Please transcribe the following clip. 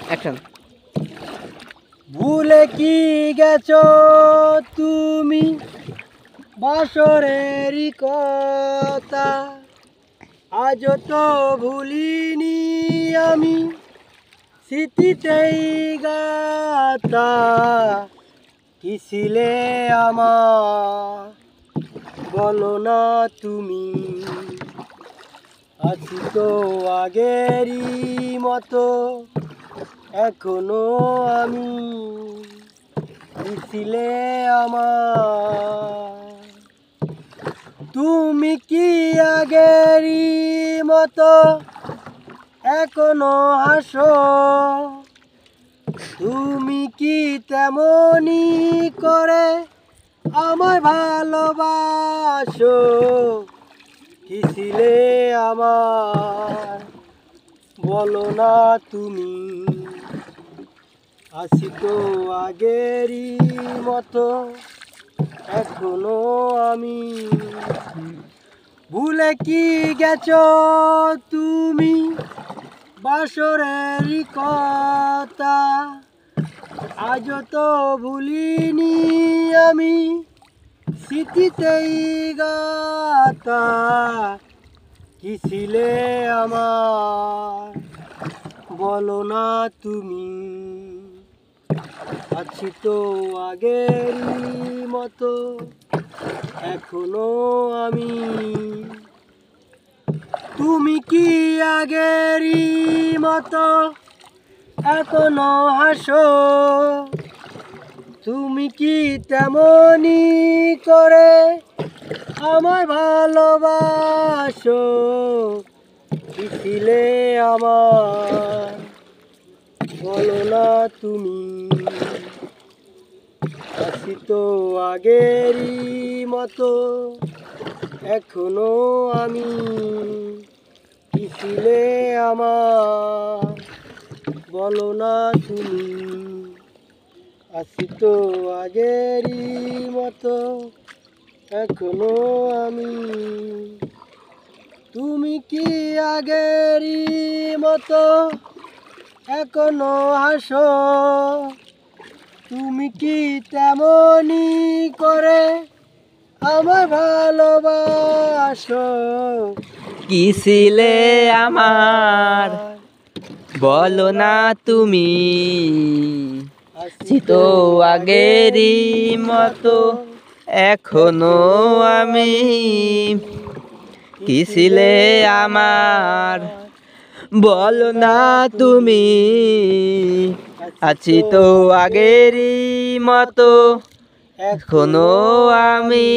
Action. ভুলে কি গেছো তুমি বাসরেরই কথা, আজও তো ভুলিনি আমি স্মৃতিতেই গাতা। কি ছিলে আমার বলো না তুমি, আছি তো আগেরই মতো এখনো আমি। কি ছিলে আমার, তুমি কি আগেরই মতো এখনো হাসো, তুমি কি তেমনি করে আমায় ভালোবাসো। কি ছিলে আমার বলো না তুমি, আছি তো আগেরই মতো এখনো আমি। ভুলে কি গেছো তুমি বাসরেরই কথা, আজও তো ভুলিনি আমি স্মৃতিতেই গাতা। কি ছিলে আমার বলো না তুমি, আছি তো আগেরই মতো এখনো আমি। তুমি কি আগেরই মতো এখনো হাসো, তুমি কি তেমনি করে আমায় ভালোবাসো। কি ছিলে আমার বলো না তুমি, আছি তো আগেরই মতো এখনো আমি। কি ছিলে আমার বলো না তুমি, আছি তো আগেরই মতো এখনো আমি। তুমি কি আগেরই মতো এখনো হাসো, তুমি কি তেমনি করে আমায় ভালোবাসো। কি ছিলে আমার বলো না তুমি, আছি তো আগেরই মতো এখনো আমি। কি ছিলে আমার বলো না তুমি, আছি তো আগেরই মতো এখনো আমি।